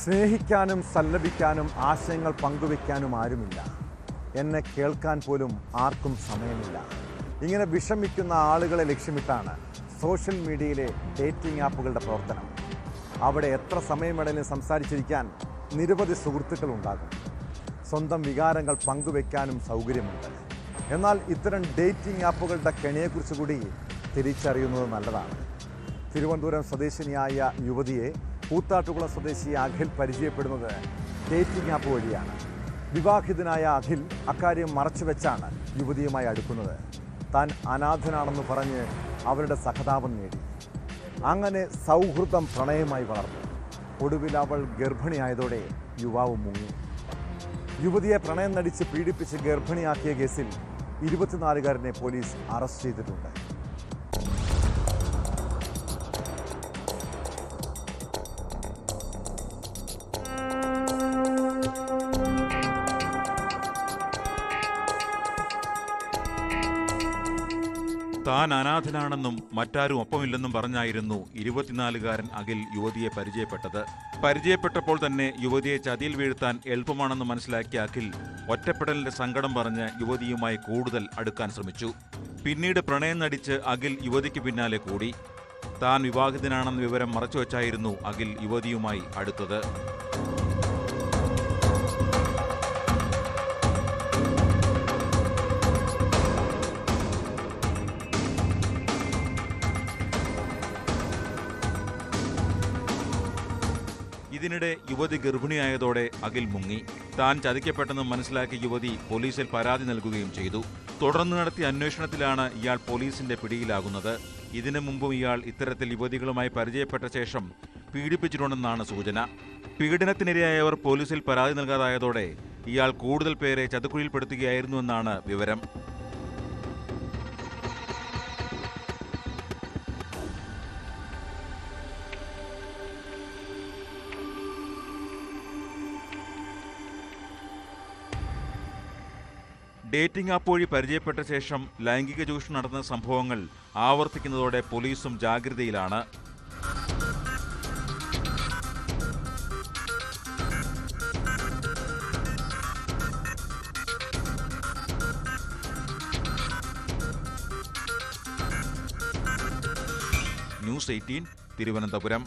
സ്നേഹിക്കാനും സല്ലപിക്കാനും ആശയങ്ങൾ പങ്കുവെക്കാനും ആരുമില്ല. എന്നെ കേൾക്കാൻ പോലും ആർക്കും സമയമില്ല. ഇങ്ങനെ വിഷമിക്കുന്ന ആളുകളെ ലക്ഷ്യമിട്ടാണ് സോഷ്യൽ മീഡിയയിലെ ഡേറ്റിംഗ് ആപ്പുകളുടെ പ്രവർത്തനം. അവിടെ എത്ര സമയം വേണമെങ്കിലും സംസാരിച്ചിരിക്കാൻ നിരവധി സുഹൃത്തുക്കൾ ഉണ്ടാകും. സ്വന്തം വികാരങ്ങൾ പങ്കുവെക്കാനും സൗകര്യമുണ്ട്. എന്നാൽ ഇത്തരം ഡേറ്റിംഗ് ആപ്പുകളുടെ കെണിയെക്കുറിച്ച് കൂടി തിരിച്ചറിയുന്നത് നല്ലതാണ്. തിരുവനന്തപുരം സ്വദേശിനിയായ യുവതിയെ കൂത്താട്ടുകുളം സ്വദേശി അഖിൽ പരിചയപ്പെടുന്നത് ഡേറ്റിംഗ് ആപ്പ് വഴിയാണ്. വിവാഹിതനായ അഖിൽ അക്കാര്യം മറച്ചുവെച്ചാണ് യുവതിയുമായി അടുക്കുന്നത്. താൻ അനാഥനാണെന്ന് പറഞ്ഞ് അവരുടെ സഹതാപം നേടി. അങ്ങനെ സൗഹൃദം പ്രണയമായി വളർന്നു. ഒടുവിൽ അവൾ ഗർഭിണിയായതോടെ യുവാവ് മുങ്ങി. യുവതിയെ പ്രണയം നടിച്ച് പീഡിപ്പിച്ച് ഗർഭിണിയാക്കിയ കേസിൽ 24-കാരനെ പോലീസ് അറസ്റ്റ് ചെയ്തിട്ടുണ്ട്. താൻ അനാഥനാണെന്നും മറ്റാരും ഒപ്പമില്ലെന്നും പറഞ്ഞായിരുന്നു 24-കാരൻ അഖിൽ യുവതിയെ പരിചയപ്പെട്ടപ്പോൾ തന്നെ യുവതിയെ ചതിയിൽ വീഴ്ത്താൻ എളുപ്പമാണെന്ന് മനസ്സിലാക്കിയ അഖിൽ ഒറ്റപ്പെടലിന്റെ സങ്കടം പറഞ്ഞ് യുവതിയുമായി കൂടുതൽ അടുക്കാൻ ശ്രമിച്ചു. പിന്നീട് പ്രണയം നടിച്ച് അഖിൽ യുവതിക്ക് പിന്നാലെ കൂടി. താൻ വിവാഹിതനാണെന്ന വിവരം മറച്ചുവെച്ചായിരുന്നു അഖിൽ യുവതിയുമായി അടുത്തത്. ഇതിനിടെ യുവതി ഗർഭിണിയായതോടെ അഖിൽ മുങ്ങി. താൻ ചതിക്കപ്പെട്ടെന്ന് മനസ്സിലാക്കിയ യുവതി പോലീസിൽ പരാതി നൽകുകയും ചെയ്തു. തുടർന്ന് നടത്തിയ അന്വേഷണത്തിലാണ് ഇയാൾ പോലീസിന്റെ പിടിയിലാകുന്നത്. ഇതിനു മുമ്പും ഇയാൾ ഇത്തരത്തിൽ യുവതികളുമായി പരിചയപ്പെട്ട ശേഷം പീഡിപ്പിച്ചിട്ടുണ്ടെന്നാണ് സൂചന. പീഡനത്തിനിരയായവർ പോലീസിൽ പരാതി നൽകാതായതോടെ ഇയാൾ കൂടുതൽ പേരെ ചതിക്കുഴിയിൽപ്പെടുത്തുകയായിരുന്നുവെന്നാണ് വിവരം. ഡേറ്റിംഗ് ആപ്പ് വഴി പരിചയപ്പെട്ട ശേഷം ലൈംഗിക ചൂഷണം നടത്തുന്ന സംഭവങ്ങൾ ആവർത്തിക്കുന്നതോടെ പോലീസും ജാഗ്രതയിലാണ്. ന്യൂസ് 18 തിരുവനന്തപുരം.